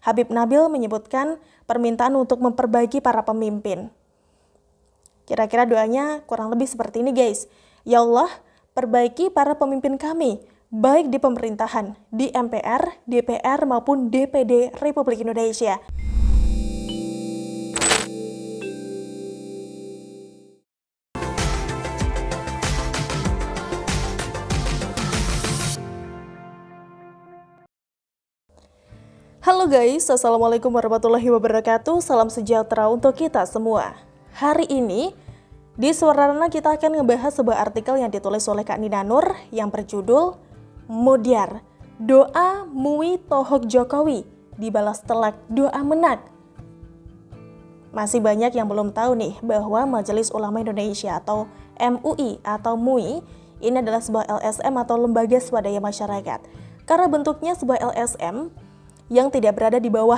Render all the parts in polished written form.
Habib Nabil menyebutkan permintaan untuk memperbaiki para pemimpin. Kira-kira doanya kurang lebih seperti ini guys. Ya Allah, perbaiki para pemimpin kami, baik di pemerintahan, di MPR, DPR maupun DPD Republik Indonesia. Halo guys, Assalamualaikum warahmatullahi wabarakatuh. Salam sejahtera untuk kita semua. Hari ini di Suarana kita akan ngebahas sebuah artikel yang ditulis oleh Kak Nina Nur yang berjudul Modyar, Doa MUI Tohok Jokowi Dibalas Telak Doa Menak. Masih banyak yang belum tahu nih bahwa Majelis Ulama Indonesia atau MUI atau MUI ini adalah sebuah LSM atau lembaga swadaya masyarakat. Karena bentuknya sebuah LSM yang tidak berada di bawah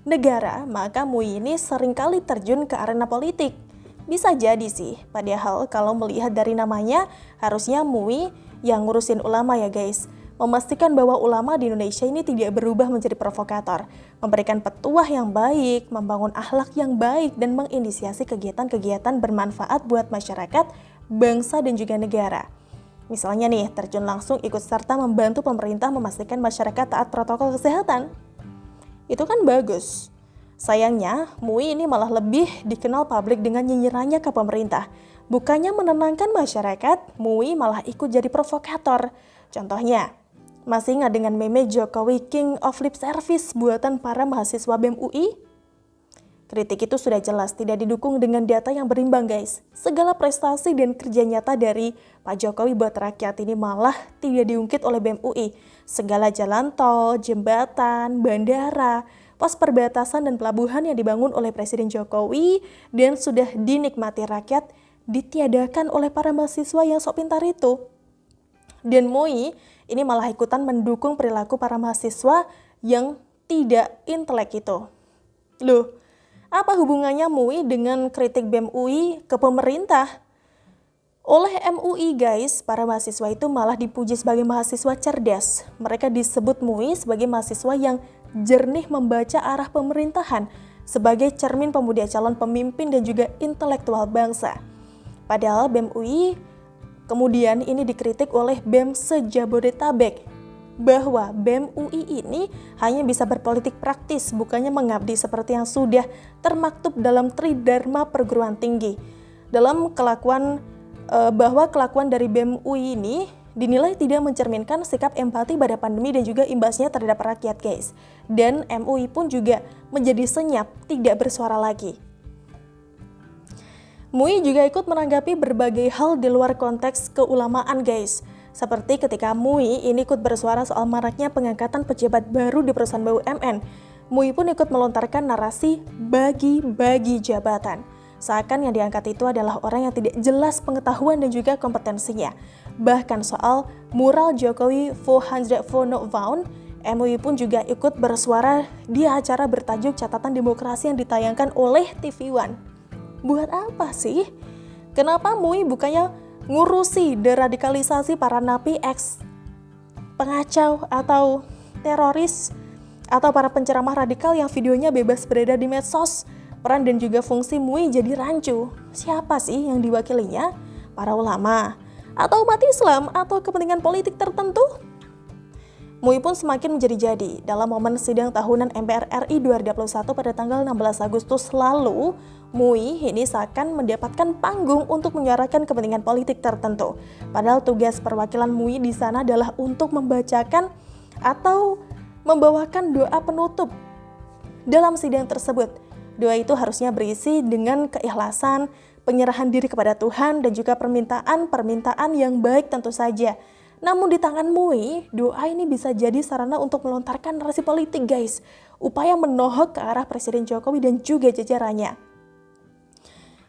negara, maka MUI ini seringkali terjun ke arena politik. Bisa jadi sih, padahal kalau melihat dari namanya, harusnya MUI yang ngurusin ulama ya guys. Memastikan bahwa ulama di Indonesia ini tidak berubah menjadi provokator, memberikan petuah yang baik, membangun akhlak yang baik, dan menginisiasi kegiatan-kegiatan bermanfaat buat masyarakat, bangsa, dan juga negara. Misalnya nih, terjun langsung ikut serta membantu pemerintah memastikan masyarakat taat protokol kesehatan. Itu kan bagus. Sayangnya, MUI ini malah lebih dikenal publik dengan nyinyirannya ke pemerintah. Bukannya menenangkan masyarakat, MUI malah ikut jadi provokator. Contohnya, masih ingat dengan meme Jokowi King of Lip Service buatan para mahasiswa BEM UI? Kritik itu sudah jelas tidak didukung dengan data yang berimbang guys. Segala prestasi dan kerja nyata dari Pak Jokowi buat rakyat ini malah tidak diungkit oleh BEM UI. Segala jalan tol, jembatan, bandara, pos perbatasan dan pelabuhan yang dibangun oleh Presiden Jokowi dan sudah dinikmati rakyat ditiadakan oleh para mahasiswa yang sok pintar itu. Dan MUI ini malah ikutan mendukung perilaku para mahasiswa yang tidak intelek itu. Loh, apa hubungannya MUI dengan kritik BEM UI ke pemerintah? Oleh MUI guys, para mahasiswa itu malah dipuji sebagai mahasiswa cerdas. Mereka disebut MUI sebagai mahasiswa yang jernih membaca arah pemerintahan, sebagai cermin pemuda calon pemimpin dan juga intelektual bangsa. Padahal BEM UI kemudian ini dikritik oleh BEM se-Jabodetabek, bahwa BEM UI ini hanya bisa berpolitik praktis, bukannya mengabdi seperti yang sudah termaktub dalam Tridharma Perguruan Tinggi. Dalam bahwa kelakuan dari BEM UI ini dinilai tidak mencerminkan sikap empati pada pandemi dan juga imbasnya terhadap rakyat guys. Dan MUI pun juga menjadi senyap, tidak bersuara lagi. MUI juga ikut menanggapi berbagai hal di luar konteks keulamaan guys. Seperti ketika MUI ini ikut bersuara soal maraknya pengangkatan pejabat baru di perusahaan BUMN. MUI pun ikut melontarkan narasi bagi-bagi jabatan. Seakan yang diangkat itu adalah orang yang tidak jelas pengetahuan dan juga kompetensinya. Bahkan soal mural Jokowi 404 not found, MUI pun juga ikut bersuara di acara bertajuk Catatan Demokrasi yang ditayangkan oleh TV One. Buat apa sih? Kenapa MUI bukannya ngurusi deradikalisasi para napi ex pengacau atau teroris atau para penceramah radikal yang videonya bebas beredar di medsos? Peran dan juga fungsi MUI jadi rancu. Siapa sih yang diwakilinya? Para ulama atau umat Islam atau kepentingan politik tertentu? MUI pun semakin menjadi-jadi. Dalam momen sidang tahunan MPR RI 2021 pada tanggal 16 Agustus lalu, MUI ini seakan mendapatkan panggung untuk menyuarakan kepentingan politik tertentu. Padahal tugas perwakilan MUI di sana adalah untuk membacakan atau membawakan doa penutup dalam sidang tersebut. Doa itu harusnya berisi dengan keikhlasan, penyerahan diri kepada Tuhan, dan juga permintaan yang baik tentu saja. Namun di tangan MUI, doa ini bisa jadi sarana untuk melontarkan narasi politik guys. Upaya menohok ke arah Presiden Jokowi dan juga jajarannya.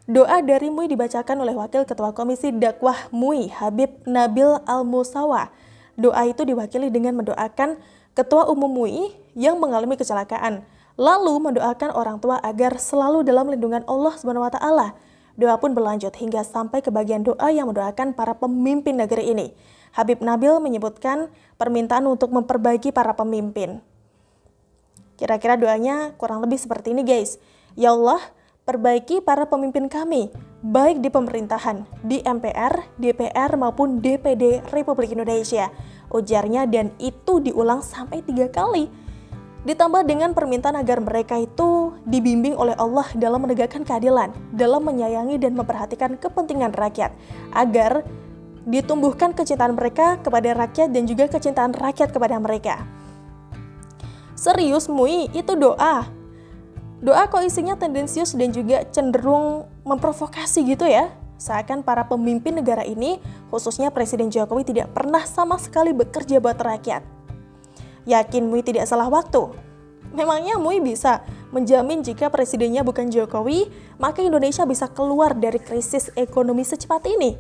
Doa dari MUI dibacakan oleh Wakil Ketua Komisi Dakwah MUI, Habib Nabil Al-Musawa. Doa itu diwakili dengan mendoakan Ketua Umum MUI yang mengalami kecelakaan, lalu mendoakan orang tua agar selalu dalam lindungan Allah SWT. Doa pun berlanjut hingga sampai ke bagian doa yang mendoakan para pemimpin negeri ini. Habib Nabil menyebutkan permintaan untuk memperbaiki para pemimpin. Kira-kira doanya kurang lebih seperti ini guys. Ya Allah, perbaiki para pemimpin kami, baik di pemerintahan, di MPR, DPR maupun DPD Republik Indonesia. Ujarnya, dan itu diulang sampai 3 kali. Ditambah dengan permintaan agar mereka itu dibimbing oleh Allah dalam menegakkan keadilan, dalam menyayangi dan memperhatikan kepentingan rakyat, agar ditumbuhkan kecintaan mereka kepada rakyat dan juga kecintaan rakyat kepada mereka. Serius Mui, itu doa. Doa kok isinya tendensius dan juga cenderung memprovokasi gitu ya. Seakan para pemimpin negara ini, khususnya Presiden Jokowi, tidak pernah sama sekali bekerja buat rakyat. Yakin Mui tidak salah waktu? Memangnya Mui bisa menjamin jika presidennya bukan Jokowi, maka Indonesia bisa keluar dari krisis ekonomi secepat ini?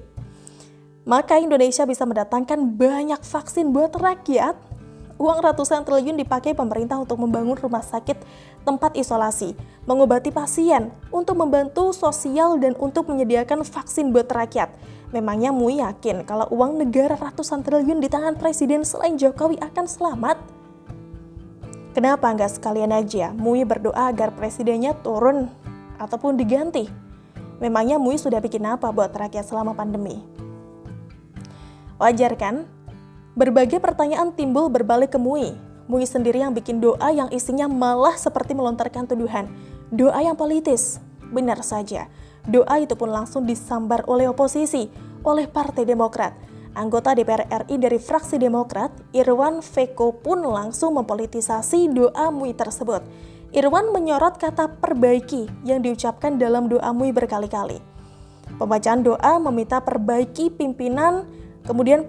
Maka Indonesia bisa mendatangkan banyak vaksin buat rakyat? Uang ratusan triliun dipakai pemerintah untuk membangun rumah sakit tempat isolasi, mengobati pasien, untuk membantu sosial dan untuk menyediakan vaksin buat rakyat. Memangnya Mui yakin kalau uang negara ratusan triliun di tangan presiden selain Jokowi akan selamat? Kenapa nggak sekalian aja Mui berdoa agar presidennya turun ataupun diganti? Memangnya Mui sudah bikin apa buat rakyat selama pandemi? Wajar kan? Berbagai pertanyaan timbul berbalik ke Mui. Mui sendiri yang bikin doa yang isinya malah seperti melontarkan tuduhan. Doa yang politis. Benar saja, doa itu pun langsung disambar oleh oposisi, oleh Partai Demokrat. Anggota DPR RI dari fraksi Demokrat, Irwan Veko pun langsung mempolitisasi doa Mui tersebut. Irwan menyorot kata perbaiki yang diucapkan dalam doa Mui berkali-kali. Pembacaan doa meminta perbaiki pimpinan, kemudian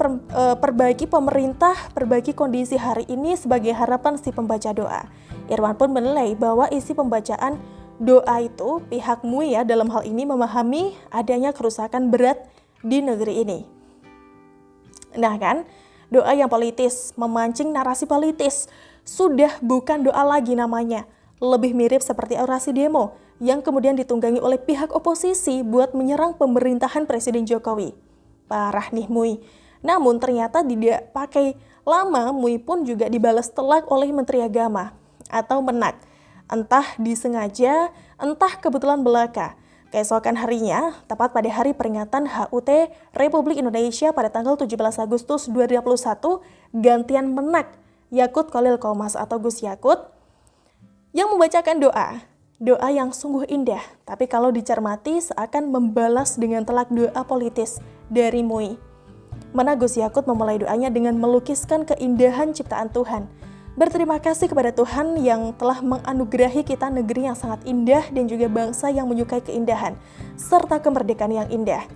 perbaiki pemerintah, perbaiki kondisi hari ini sebagai harapan si pembaca doa. Irwan pun menilai bahwa isi pembacaan doa itu pihak Mui ya dalam hal ini memahami adanya kerusakan berat di negeri ini. Nah kan, doa yang politis, memancing narasi politis, sudah bukan doa lagi namanya. Lebih mirip seperti orasi demo yang kemudian ditunggangi oleh pihak oposisi buat menyerang pemerintahan Presiden Jokowi. Parah nih Mui. Namun ternyata tidak pakai lama, Mui pun juga dibalas telak oleh Menteri Agama atau Menak. Entah disengaja, entah kebetulan belaka. Keesokan harinya, tepat pada hari peringatan HUT Republik Indonesia pada tanggal 17 Agustus 2021, gantian Menak, Yakut Khalil Qomas atau Gus Yakut, yang membacakan doa. Doa yang sungguh indah, tapi kalau dicermati seakan membalas dengan telak doa politis dari Mui. Mana Gus Yakut memulai doanya dengan melukiskan keindahan ciptaan Tuhan. Berterima kasih kepada Tuhan yang telah menganugerahi kita negeri yang sangat indah dan juga bangsa yang menyukai keindahan, serta kemerdekaan yang indah.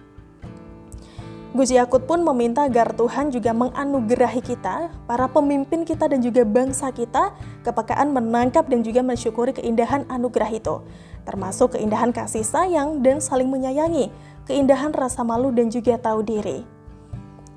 Gus Yakut pun meminta agar Tuhan juga menganugerahi kita, para pemimpin kita dan juga bangsa kita, kepekaan menangkap dan juga mensyukuri keindahan anugerah itu, termasuk keindahan kasih sayang dan saling menyayangi, keindahan rasa malu dan juga tahu diri.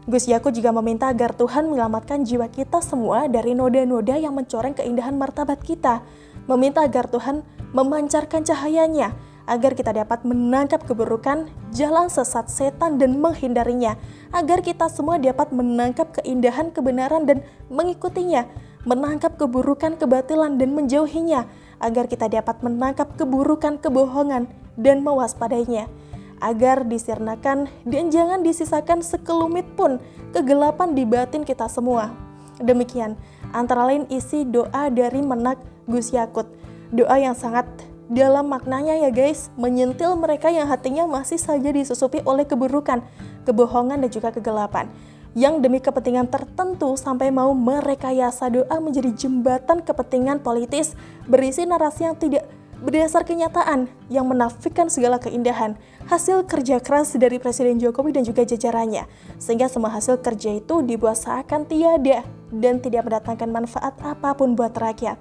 Gus Yakut juga meminta agar Tuhan menyelamatkan jiwa kita semua dari noda-noda yang mencoreng keindahan martabat kita, meminta agar Tuhan memancarkan cahayanya, agar kita dapat menangkap keburukan, jalan sesat setan dan menghindarinya, agar kita semua dapat menangkap keindahan kebenaran dan mengikutinya, menangkap keburukan kebatilan dan menjauhinya, agar kita dapat menangkap keburukan kebohongan dan mewaspadainya, agar disirnakan dan jangan disisakan sekelumit pun kegelapan di batin kita semua. Demikian antara lain isi doa dari Menak Gus Yakut. Doa yang sangat dalam maknanya ya guys, menyentil mereka yang hatinya masih saja disusupi oleh keburukan, kebohongan dan juga kegelapan, yang demi kepentingan tertentu sampai mau merekayasa doa menjadi jembatan kepentingan politis berisi narasi yang tidak berdasar kenyataan, yang menafikan segala keindahan hasil kerja keras dari Presiden Jokowi dan juga jajarannya, sehingga semua hasil kerja itu dibuat seakan tiada dan tidak mendatangkan manfaat apapun buat rakyat.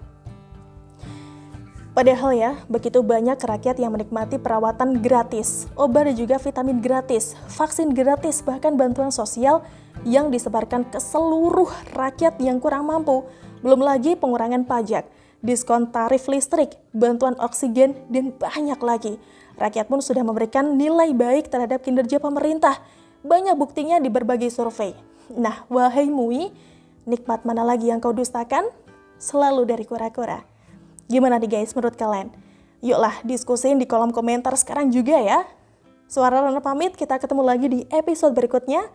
Padahal ya, begitu banyak rakyat yang menikmati perawatan gratis, obat dan juga vitamin gratis, vaksin gratis, bahkan bantuan sosial yang disebarkan ke seluruh rakyat yang kurang mampu. Belum lagi pengurangan pajak, diskon tarif listrik, bantuan oksigen, dan banyak lagi. Rakyat pun sudah memberikan nilai baik terhadap kinerja pemerintah. Banyak buktinya di berbagai survei. Nah, wahai Mui, nikmat mana lagi yang kau dustakan? Selalu dari kura-kura. Gimana nih guys menurut kalian? Yuklah diskusin di kolom komentar sekarang juga ya. Suara Rana pamit, kita ketemu lagi di episode berikutnya.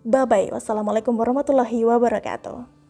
Bye-bye. Wassalamualaikum warahmatullahi wabarakatuh.